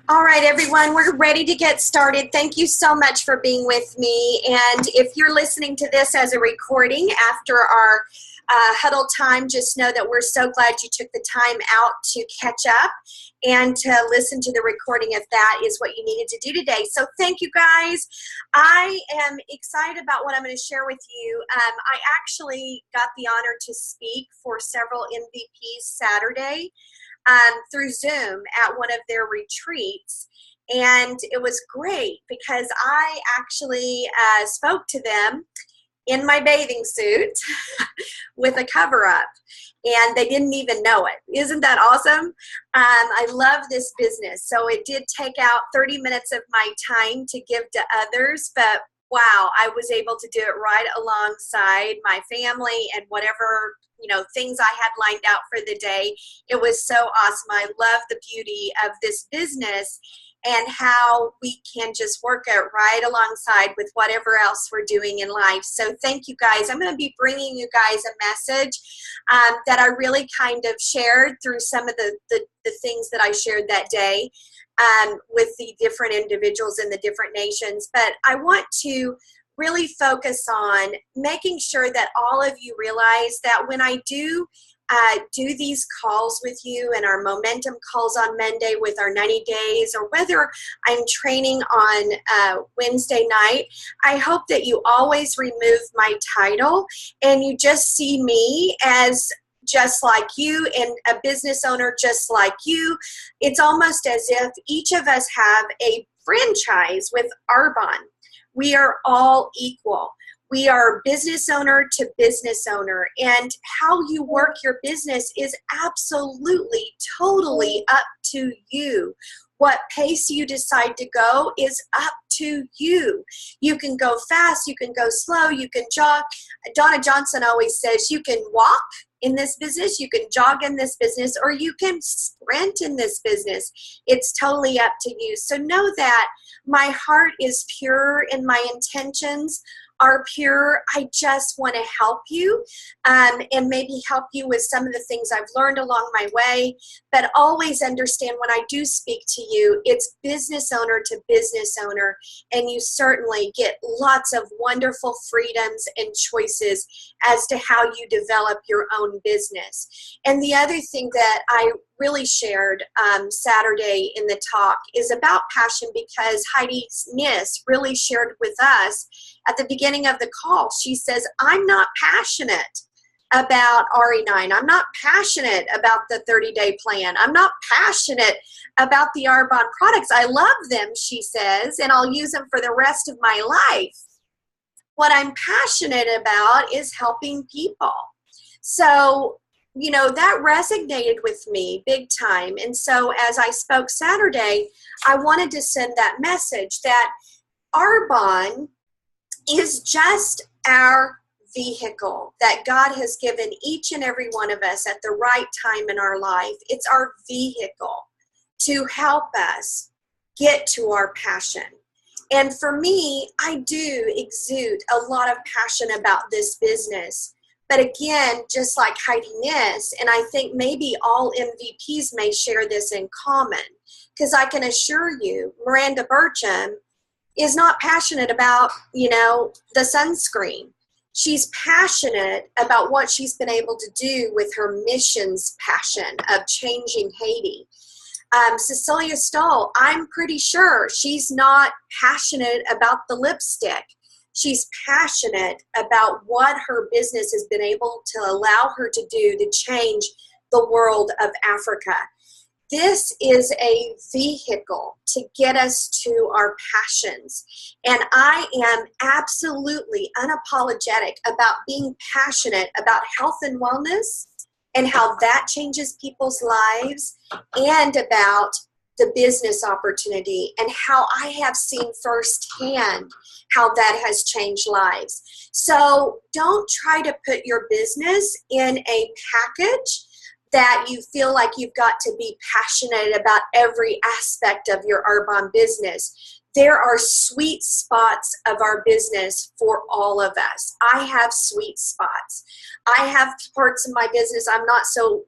All right, everyone, we're ready to get started. Thank you so much for being with me. And if you're listening to this as a recording after our huddle time, just know that we're so glad you took the time out to catch up and to listen to the recording if that is what you needed to do today. So thank you, guys. I am excited about what I'm going to share with you. I actually got the honor to speak for several MVPs Saturday through Zoom at one of their retreats. And it was great because I actually spoke to them in my bathing suit with a cover up, and they didn't even know it. Isn't that awesome? I love this business. So it did take out 30 minutes of my time to give to others, but wow, I was able to do it right alongside my family and whatever, things I had lined out for the day. It was so awesome. I love the beauty of this business and how we can just work it right alongside with whatever else we're doing in life. So thank you, guys. I'm going to be bringing you guys a message that I really kind of shared through some of the things that I shared that day with the different individuals in the different nations. But I want to really focus on making sure that all of you realize that when I do these calls with you and our momentum calls on Monday with our 90 days, or whether I'm training on Wednesday night, I hope that you always remove my title and you just see me as just like you and a business owner just like you. It's almost as if each of us have a franchise with Arbonne. We are all equal. We are business owner to business owner, and how you work your business is absolutely, totally up to you. What pace you decide to go is up to you. You can go fast, you can go slow, you can jog. Donna Johnson always says you can walk in this business, you can jog in this business, or you can sprint in this business. It's totally up to you. So know that my heart is pure and my intentions are pure. I just want to help you and maybe help you with some of the things I've learned along my way. But always understand when I do speak to you, it's business owner to business owner, and you certainly get lots of wonderful freedoms and choices as to how you develop your own business. And the other thing that I really shared Saturday in the talk is about passion, because Heidi Niss really shared with us at the beginning of the call. She says, I'm not passionate about RE9. I'm not passionate about the 30-day plan. I'm not passionate about the Arbonne products. I love them, she says, and I'll use them for the rest of my life. What I'm passionate about is helping people. So, that resonated with me big time. And so as I spoke Saturday, I wanted to send that message that Arbonne is just our vehicle that God has given each and every one of us at the right time in our life. It's our vehicle to help us get to our passion. And for me, I do exude a lot of passion about this business. But again, just like Heidi Niss, and I think maybe all MVPs may share this in common, because I can assure you, Miranda Burcham is not passionate about, the sunscreen. She's passionate about what she's been able to do with her missions passion of changing Haiti. Cecilia Stoll, I'm pretty sure she's not passionate about the lipstick. She's passionate about what her business has been able to allow her to do to change the world of Africa. This is a vehicle to get us to our passions. And I am absolutely unapologetic about being passionate about health and wellness and how that changes people's lives, and about the business opportunity and how I have seen firsthand how that has changed lives. So don't try to put your business in a package that you feel like you've got to be passionate about every aspect of your Arbonne business. There are sweet spots of our business for all of us. I have sweet spots. I have parts of my business I'm not so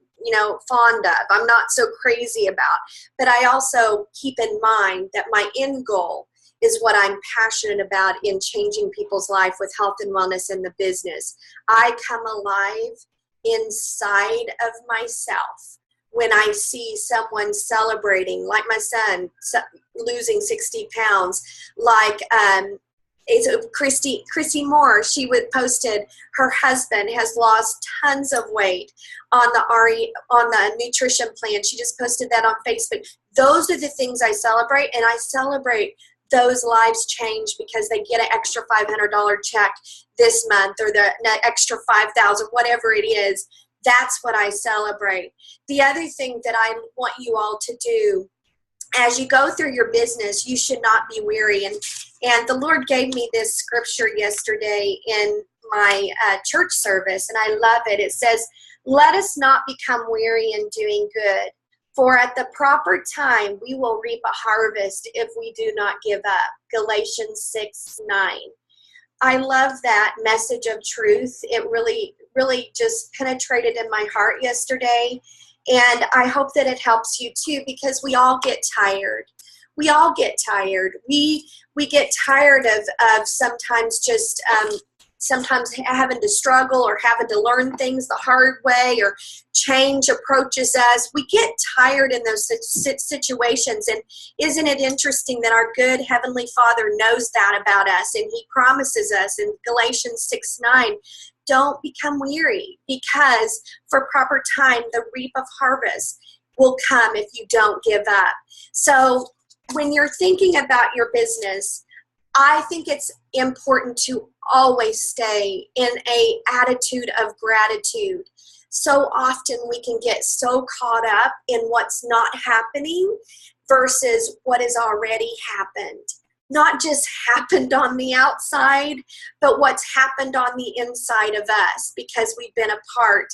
fond of, I'm not so crazy about. But I also keep in mind that my end goal is what I'm passionate about in changing people's life with health and wellness in the business. I come alive inside of myself when I see someone celebrating, like my son losing 60 pounds, like it's Christy Moore. She posted her husband has lost tons of weight on the nutrition plan. She just posted that on Facebook. Those are the things I celebrate, and I celebrate those lives change because they get an extra $500 check this month, or the extra $5,000, whatever it is. That's what I celebrate. The other thing that I want you all to do as you go through your business, you should not be weary. And the Lord gave me this scripture yesterday in my church service, and I love it. It says, "Let us not become weary in doing good, for at the proper time we will reap a harvest if we do not give up." Galatians 6:9. I love that message of truth. It really, really just penetrated in my heart yesterday. And I hope that it helps you too, because we all get tired. We all get tired. We get tired of sometimes just sometimes having to struggle or having to learn things the hard way, or change approaches us. We get tired in those situations. And isn't it interesting that our good Heavenly Father knows that about us, and He promises us in Galatians 6:9, don't become weary, because for proper time the reap of harvest will come if you don't give up. So when you're thinking about your business, I think it's important to always stay in an attitude of gratitude. So often we can get so caught up in what's not happening versus what has already happened. Not just happened on the outside, but what's happened on the inside of us, because we've been a part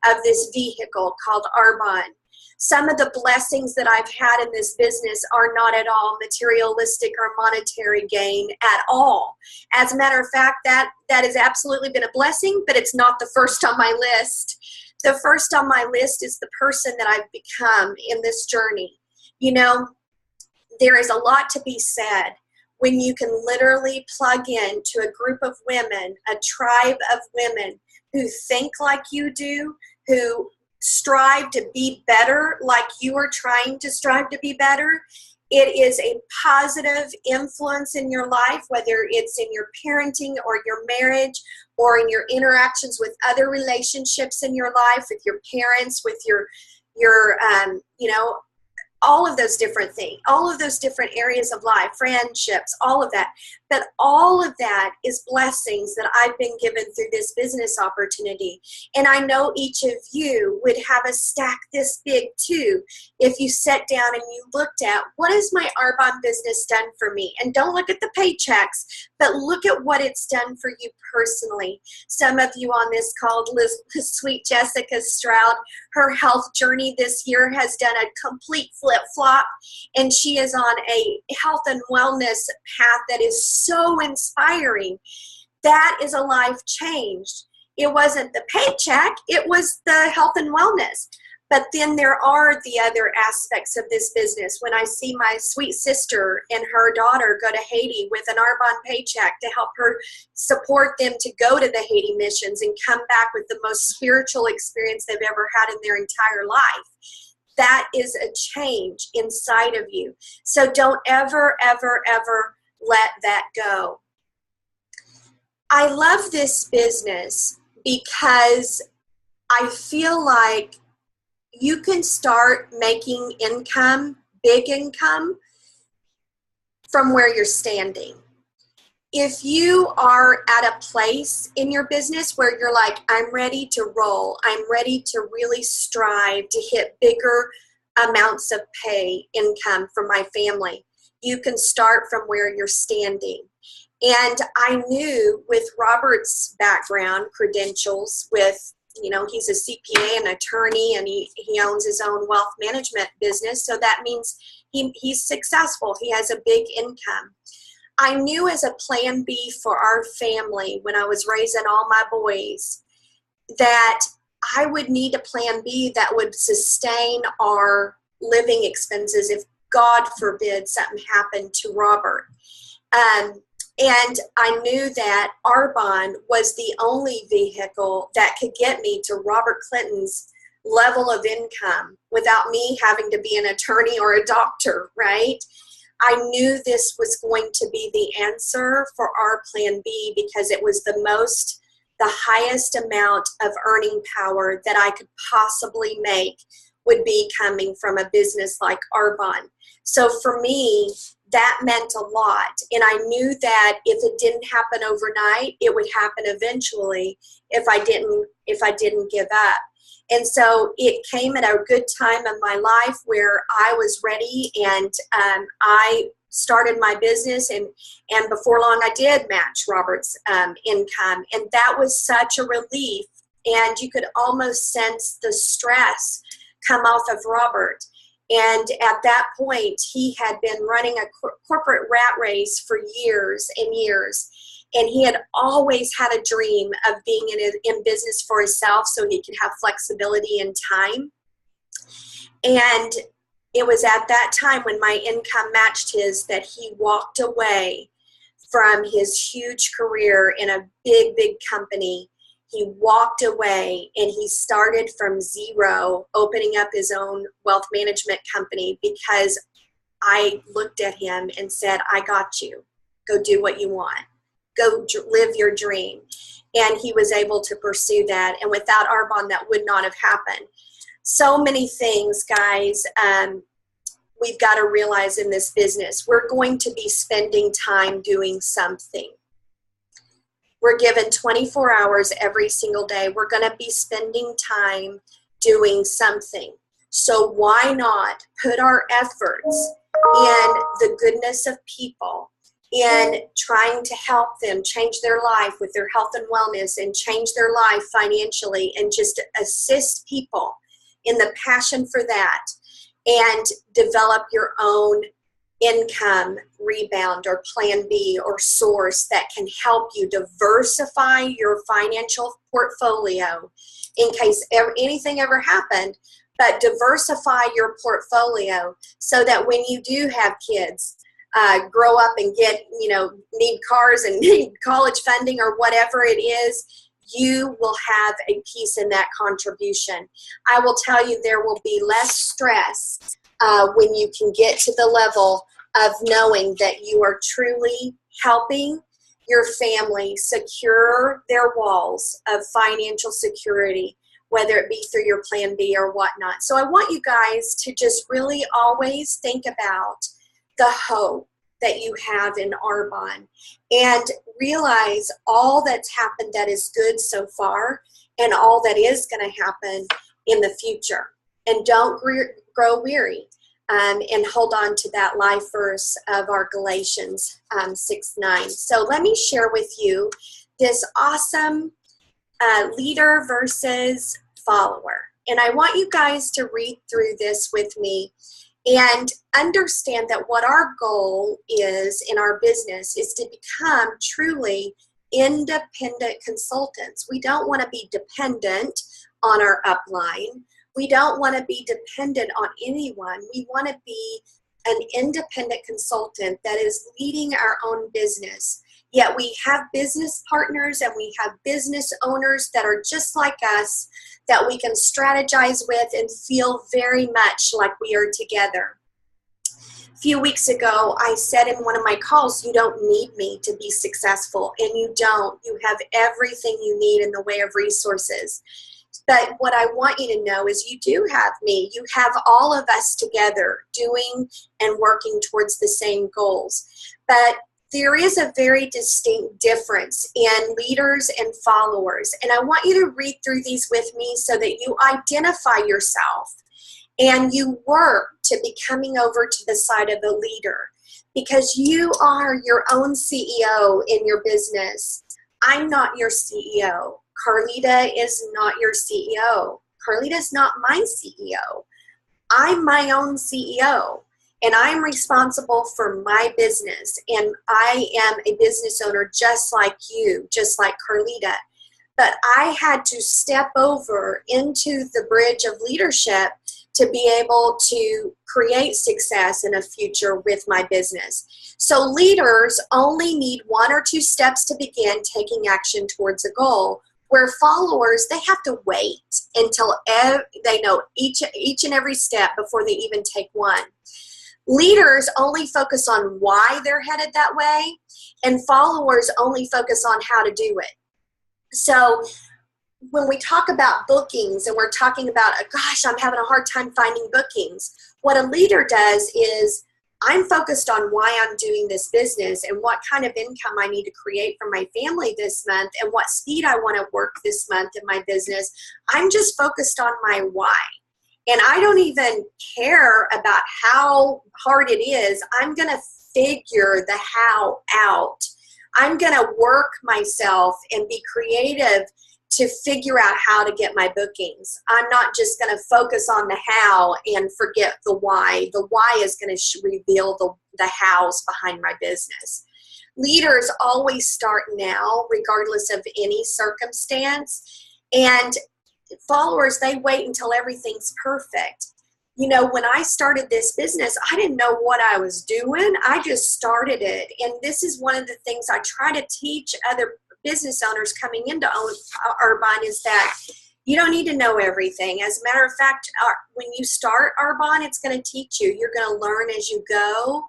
of this vehicle called Arbonne. Some of the blessings that I've had in this business are not at all materialistic or monetary gain at all. As a matter of fact, that has absolutely been a blessing, but it's not the first on my list. The first on my list is the person that I've become in this journey. There is a lot to be said when you can literally plug in to a group of women, a tribe of women who think like you do, who strive to be better like you are trying to strive to be better. It is a positive influence in your life, whether it's in your parenting or your marriage, or in your interactions with other relationships in your life, with your parents, with your all of those different things, all of those different areas of life, friendships, all of that. But all of that is blessings that I've been given through this business opportunity. And I know each of you would have a stack this big too if you sat down and you looked at, what has my Arbonne business done for me? And don't look at the paychecks, but look at what it's done for you personally. Some of you on this call, sweet Jessica Stroud, her health journey this year has done a complete flip-flop, and she is on a health and wellness path that is so inspiring. That is a life changed. It wasn't the paycheck, it was the health and wellness. But then there are the other aspects of this business. When I see my sweet sister and her daughter go to Haiti with an Arbonne paycheck to help her support them to go to the Haiti missions and come back with the most spiritual experience they've ever had in their entire life, that is a change inside of you. So don't ever, ever, ever let that go. I love this business because I feel like you can start making income, big income, from where you're standing. If you are at a place in your business where you're like, I'm ready to roll, I'm ready to really strive to hit bigger amounts of pay income for my family, you can start from where you're standing. And I knew with Robert's background, credentials, with he's a CPA, an attorney, and he owns his own wealth management business. So that means he's successful. He has a big income. I knew as a plan B for our family when I was raising all my boys that I would need a plan B that would sustain our living expenses if, God forbid, something happened to Robert. And I knew that Arbonne was the only vehicle that could get me to Robert Clinton's level of income without me having to be an attorney or a doctor, right? I knew this was going to be the answer for our plan B because it was the highest amount of earning power that I could possibly make would be coming from a business like Arbonne. So for me, that meant a lot. And I knew that if it didn't happen overnight, it would happen eventually if I didn't give up. And so it came at a good time in my life where I was ready, and I started my business, and before long I did match Robert's income, and that was such a relief. And you could almost sense the stress come off of Robert. And at that point, he had been running a corporate rat race for years and years. And he had always had a dream of being in business for himself so he could have flexibility in time. And it was at that time when my income matched his that he walked away from his huge career in a big, big company. He walked away and he started from zero, opening up his own wealth management company because I looked at him and said, I got you. Go do what you want. Go live your dream. And he was able to pursue that. And without Arbonne, that would not have happened. So many things, guys, we've got to realize in this business. We're going to be spending time doing something. We're given 24 hours every single day. We're going to be spending time doing something. So why not put our efforts in the goodness of people, in trying to help them change their life with their health and wellness and change their life financially and just assist people in the passion for that and develop your own income rebound or plan B or source that can help you diversify your financial portfolio in case anything ever happened, but diversify your portfolio so that when you do have kids grow up and get, need cars and need college funding or whatever it is, you will have a piece in that contribution. I will tell you there will be less stress when you can get to the level of knowing that you are truly helping your family secure their walls of financial security, whether it be through your plan B or whatnot. So I want you guys to just really always think about the hope that you have in Arbonne and realize all that's happened that is good so far and all that is going to happen in the future. And don't grow weary. And hold on to that life verse of our Galatians 6:9. So let me share with you this awesome leader versus follower. And I want you guys to read through this with me and understand that what our goal is in our business is to become truly independent consultants. We don't want to be dependent on our upline. We don't want to be dependent on anyone. We want to be an independent consultant that is leading our own business. Yet we have business partners and we have business owners that are just like us that we can strategize with and feel very much like we are together. A few weeks ago, I said in one of my calls, you don't need me to be successful, and you don't. You have everything you need in the way of resources. But what I want you to know is you do have me. You have all of us together doing and working towards the same goals. But there is a very distinct difference in leaders and followers. And I want you to read through these with me so that you identify yourself and you work to becoming over to the side of a leader, because you are your own CEO in your business. I'm not your CEO. Carlita is not your CEO. Carlita is not my CEO. I'm my own CEO, and I'm responsible for my business, and I am a business owner just like you, just like Carlita. but I had to step over into the bridge of leadership to be able to create success in a future with my business. So leaders only need 1 or 2 steps to begin taking action towards a goal, where followers, they have to wait until they know each and every step before they even take one. Leaders only focus on why they're headed that way, and followers only focus on how to do it. So when we talk about bookings and we're talking about, gosh, I'm having a hard time finding bookings, what a leader does is, I'm focused on why I'm doing this business and what kind of income I need to create for my family this month and what speed I want to work this month in my business. I'm just focused on my why. And I don't even care about how hard it is. I'm going to figure the how out. I'm going to work myself and be creative to figure out how to get my bookings. I'm not just going to focus on the how and forget the why. The why is going to reveal the hows behind my business. Leaders always start now, regardless of any circumstance. And followers, they wait until everything's perfect. You know, when I started this business, I didn't know what I was doing. I just started it. And this is one of the things I try to teach other business owners coming into Arbonne, is that you don't need to know everything. As a matter of fact, when you start Arbonne, it's going to teach you. You're going to learn as you go,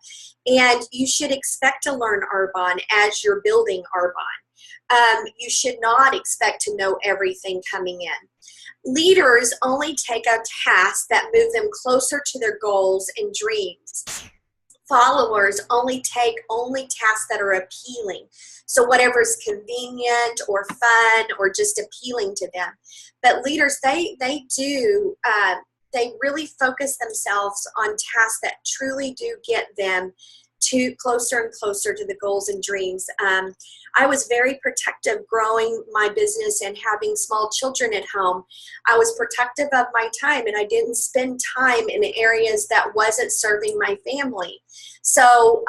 and you should expect to learn Arbonne as you're building Arbonne. You should not expect to know everything coming in. Leaders only take a task that moves them closer to their goals and dreams. Followers only take tasks that are appealing. So whatever's convenient or fun or just appealing to them. But leaders, they really focus themselves on tasks that truly do get them to closer and closer to the goals and dreams. I was very protective growing my business and having small children at home. I was protective of my time, and I didn't spend time in areas that wasn't serving my family. So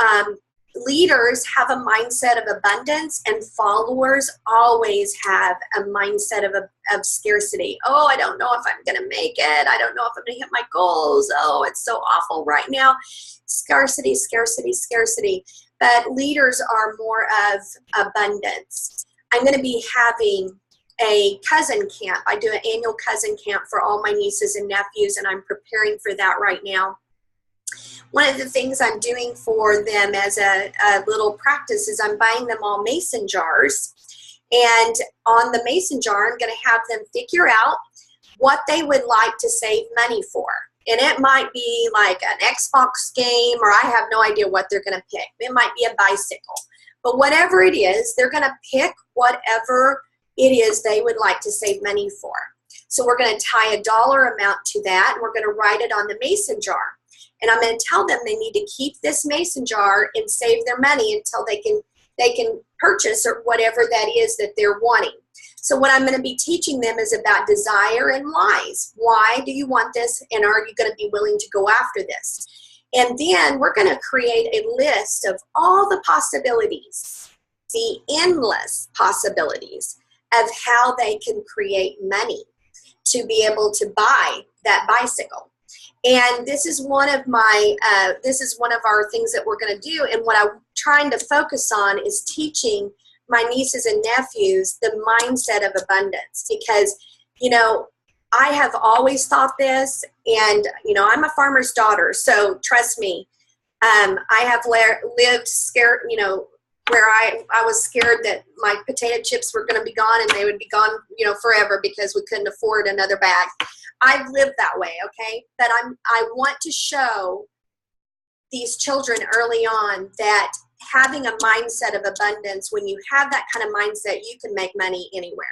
leaders have a mindset of abundance, and followers always have a mindset of scarcity. Oh, I don't know if I'm going to make it. I don't know if I'm going to hit my goals. Oh, it's so awful right now. Scarcity, scarcity, scarcity. But leaders are more of abundance. I'm going to be having a cousin camp. I do an annual cousin camp for all my nieces and nephews, and I'm preparing for that right now. One of the things I'm doing for them as a little practice is I'm buying them all mason jars. And on the mason jar, I'm going to have them figure out what they would like to save money for. And it might be like an Xbox game, or I have no idea what they're going to pick. It might be a bicycle. But whatever it is, they're going to pick whatever it is they would like to save money for. So we're going to tie a dollar amount to that, and we're going to write it on the mason jar. And I'm going to tell them they need to keep this mason jar and save their money until they can purchase or whatever that is that they're wanting. So what I'm going to be teaching them is about desire and lies. Why do you want this, and are you going to be willing to go after this? And then we're going to create a list of all the possibilities, the endless possibilities of how they can create money to be able to buy that bicycle. And this is one of our things that we're going to do. And what I'm trying to focus on is teaching my nieces and nephews the mindset of abundance, because, you know, I have always thought this, and, you know, I'm a farmer's daughter. So trust me, I have lived scared, you know, where I was scared that my potato chips were going to be gone, and they would be gone, you know, forever because we couldn't afford another bag. I've lived that way, okay? But I want to show these children early on that having a mindset of abundance, when you have that kind of mindset, you can make money anywhere.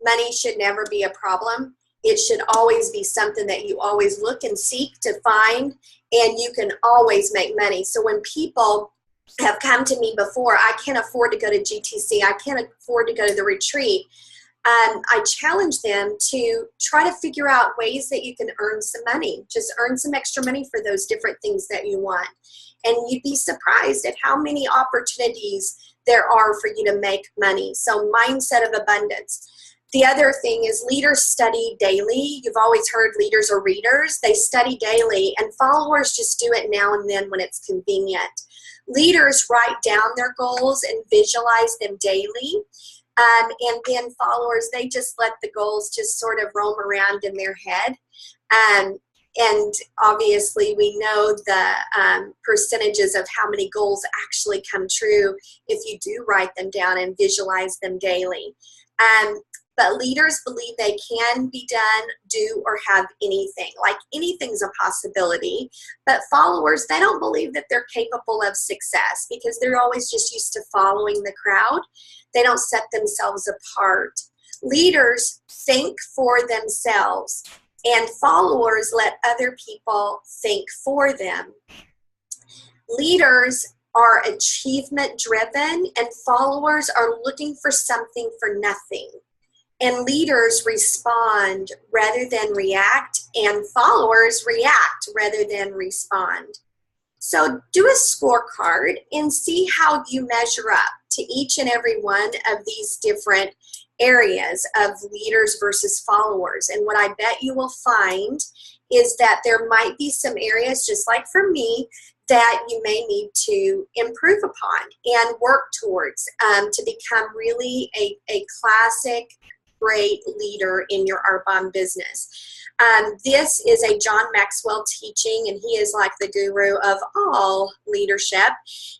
Money should never be a problem. It should always be something that you always look and seek to find, and you can always make money. So when people have come to me before, I can't afford to go to GTC, I can't afford to go to the retreat, I challenge them to try to figure out ways that you can earn some money. Just earn some extra money for those different things that you want. And you'd be surprised at how many opportunities there are for you to make money. So mindset of abundance. The other thing is leaders study daily. You've always heard leaders are readers. They study daily, and followers just do it now and then when it's convenient. Leaders write down their goals and visualize them daily. And then followers, they just let the goals just sort of roam around in their head. And obviously, we know the percentages of how many goals actually come true if you do write them down and visualize them daily. But leaders believe they can be done, do, or have anything. Like anything's a possibility. But followers, they don't believe that they're capable of success because they're always just used to following the crowd. They don't set themselves apart. Leaders think for themselves, and followers let other people think for them. Leaders are achievement driven, and followers are looking for something for nothing. And leaders respond rather than react, and followers react rather than respond. So do a scorecard and see how you measure up to each and every one of these different areas of leaders versus followers. And what I bet you will find is that there might be some areas, just like for me, that you may need to improve upon and work towards to become really a classic great leader in your Arbonne business. This is a John Maxwell teaching, and he is like the guru of all leadership.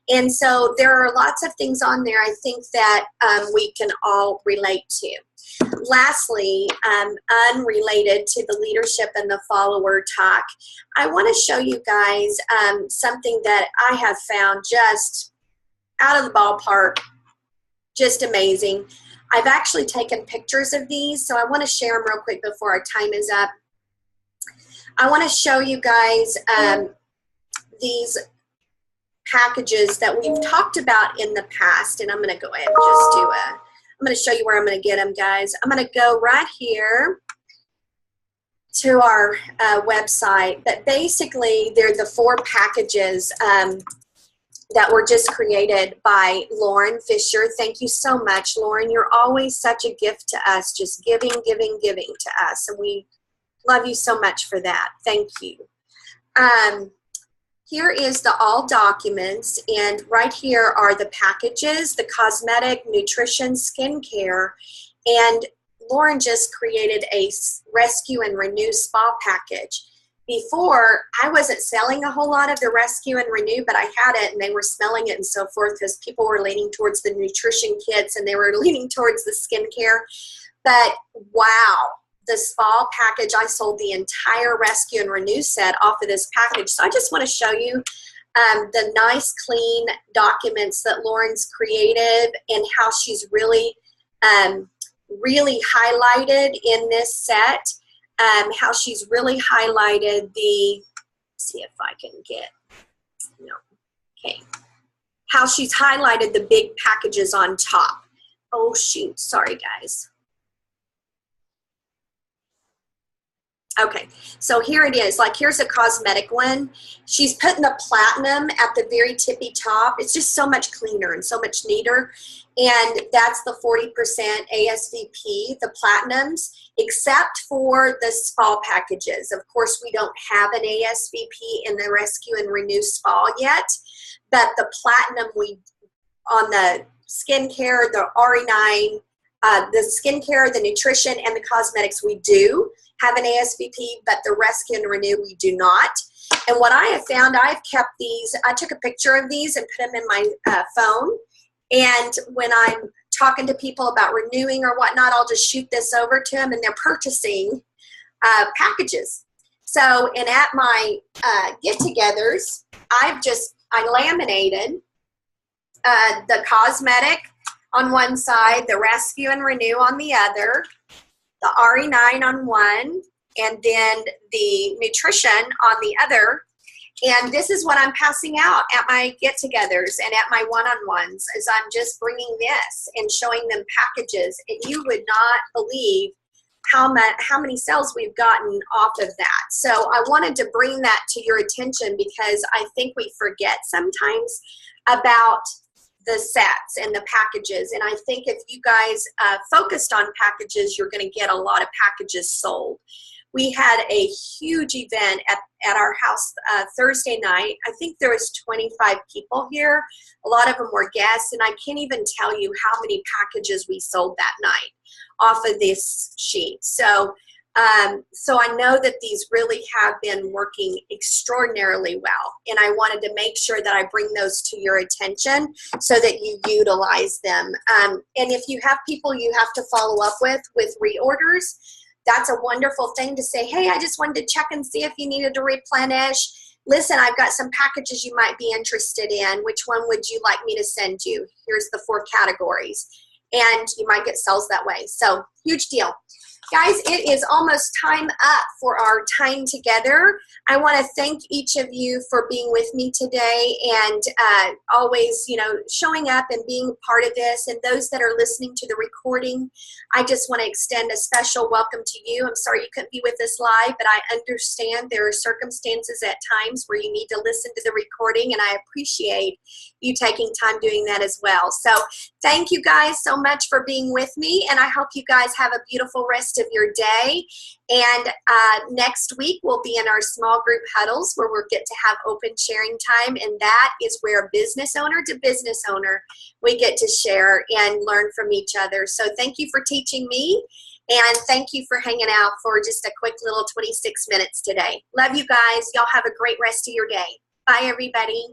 And so there are lots of things on there I think that we can all relate to. Lastly, unrelated to the leadership and the follower talk, I want to show you guys something that I have found just out of the ballpark, just amazing. I've actually taken pictures of these, so I want to share them real quick before our time is up. I want to show you guys these packages that we've talked about in the past, and I'm going to go ahead and just do I'm going to show you where I'm going to get them, guys. I'm going to go right here to our website, but basically they're the 4 packages that were just created by Lauren Fisher. Thank you so much, Lauren. You're always such a gift to us, just giving, giving, giving to us. And we love you so much for that. Thank you. Here is the all documents, and right here are the packages, the cosmetic, nutrition, skincare, and Lauren just created a rescue and renew spa package. Before, I wasn't selling a whole lot of the rescue and renew, but I had it and they were smelling it and so forth because people were leaning towards the nutrition kits and they were leaning towards the skincare. But wow, the spa package, I sold the entire rescue and renew set off of this package. So I just want to show you the nice, clean documents that Lauren's created and how she's really, really highlighted in this set. How she's really highlighted the, see if I can get, no, okay. How she's highlighted the big packages on top. Oh shoot, sorry guys. Okay, so here it is. Like here's a cosmetic one. She's putting the platinum at the very tippy top. It's just so much cleaner and so much neater. And that's the 40% ASVP, the platinums, except for the spa packages. Of course, we don't have an ASVP in the Rescue and Renew Spa yet, but the platinum we, on the skincare, the RE9, the skincare, the nutrition, and the cosmetics, we do have an ASVP, but the Rescue and Renew, we do not. And what I have found, I've kept these, I took a picture of these and put them in my phone. And when I'm talking to people about renewing or whatnot, I'll just shoot this over to them and they're purchasing packages. So, and at my get-togethers, I laminated the cosmetic on one side, the Rescue and Renew on the other, the RE9 on one, and then the nutrition on the other. And this is what I'm passing out at my get-togethers and at my one-on-ones, is I'm just bringing this and showing them packages. And you would not believe how many sales we've gotten off of that. So I wanted to bring that to your attention because I think we forget sometimes about the sets and the packages. And I think if you guys focused on packages, you're going to get a lot of packages sold. We had a huge event at our house Thursday night. I think there was 25 people here. A lot of them were guests, and I can't even tell you how many packages we sold that night off of this sheet. So I know that these really have been working extraordinarily well, and I wanted to make sure that I bring those to your attention so that you utilize them. And if you have people you have to follow up with reorders, that's a wonderful thing to say, hey, I just wanted to check and see if you needed to replenish. Listen, I've got some packages you might be interested in. Which one would you like me to send you? Here's the 4 categories. And you might get sales that way. So huge deal. Guys, it is almost time up for our time together. I want to thank each of you for being with me today and always, showing up and being part of this. And those that are listening to the recording, I just want to extend a special welcome to you. I'm sorry you couldn't be with us live, but I understand there are circumstances at times where you need to listen to the recording, and I appreciate you taking time doing that as well. So thank you guys so much for being with me, and I hope you guys have a beautiful rest of your day. And next week we'll be in our small group huddles where we'll get to have open sharing time, and that is where business owner to business owner we get to share and learn from each other. So thank you for teaching me, and thank you for hanging out for just a quick little 26 minutes today. Love you guys. Y'all have a great rest of your day. Bye everybody.